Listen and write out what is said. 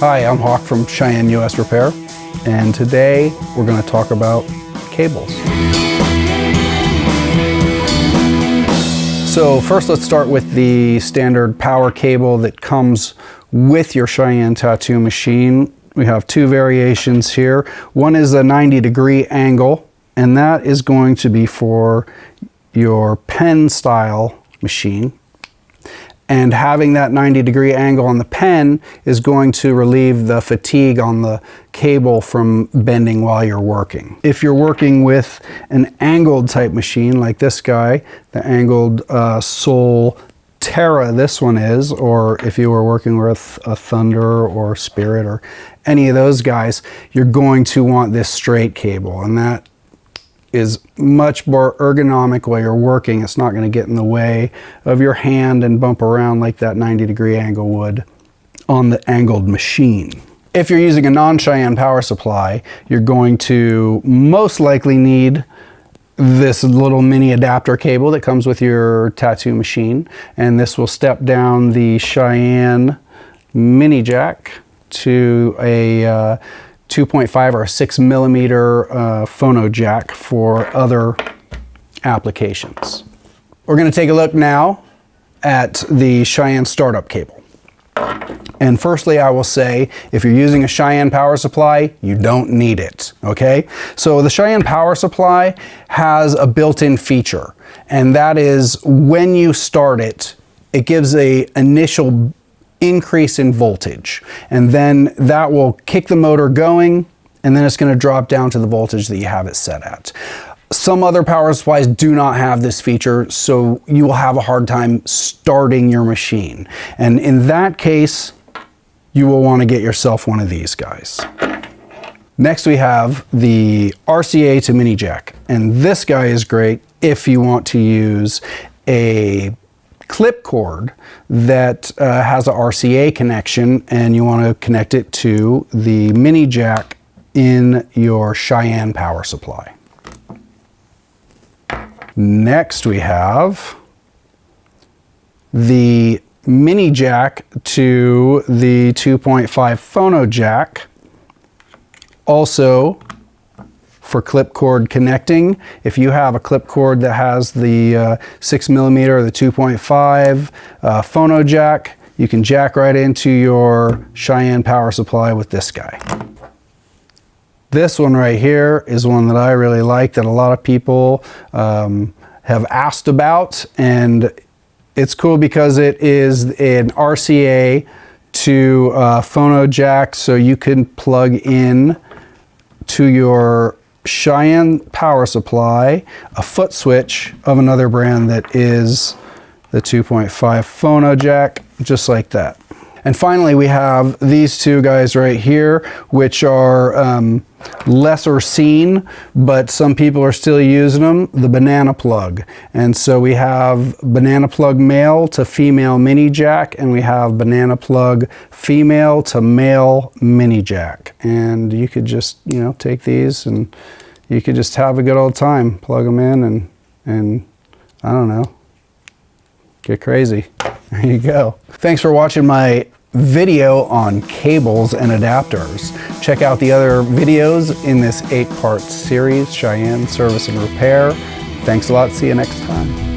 Hi, I'm Hawk from Cheyenne US Repair, and today we're going to talk about cables. So first let's start with the standard power cable that comes with your Cheyenne tattoo machine. We have two variations here. One is a 90-degree angle, and that is going to be for your pen style machine. And having that 90-degree angle on the pen is going to relieve the fatigue on the cable from bending while you're working. If you're working with an angled type machine like this guy, the angled Sol Terra this one is, or if you were working with a Thunder or Spirit or any of those guys, you're going to want this straight cable, and that is much more ergonomic while you're working. It's not going to get in the way of your hand and bump around like that 90-degree angle would on the angled machine. If you're using a non-Cheyenne power supply, you're going to most likely need this little mini adapter cable that comes with your tattoo machine, and this will step down the Cheyenne mini jack to a 2.5 or a 6 millimeter Phono Jack for other applications. We're going to take a look now at the Cheyenne startup cable. And firstly, I will say, if you're using a Cheyenne power supply, you don't need it, okay? So the Cheyenne power supply has a built-in feature, and that is when you start it, it gives an initial increase in voltage, and then that will kick the motor going, and then it's going to drop down to the voltage that you have it set at. Some other power supplies do not have this feature, so you will have a hard time starting your machine, and in that case you will want to get yourself one of these guys. Next we have the RCA to mini jack, and this guy is great if you want to use a clip cord that has a RCA connection and you want to connect it to the mini jack in your Cheyenne power supply. Next we have the mini jack to the 2.5 Phono Jack, also for clip cord connecting. If you have a clip cord that has the 6 millimeter or the 2.5 Phono Jack, you can jack right into your Cheyenne power supply with this guy. This one right here is one that I really like, that a lot of people have asked about, and it's cool because it is an RCA to Phono Jack, so you can plug in to your Cheyenne power supply a foot switch of another brand that is the 2.5 Phono Jack, just like that. And finally we have these two guys right here, which are lesser seen, but some people are still using them, the banana plug. And so we have banana plug male to female mini jack, and we have banana plug female to male mini jack. And you could just, you know, take these and you could just have a good old time, plug them in and I don't know, get crazy. There you go. Thanks for watching my video on cables and adapters. Check out the other videos in this 8-part series, Cheyenne Service and Repair. Thanks a lot. See you next time.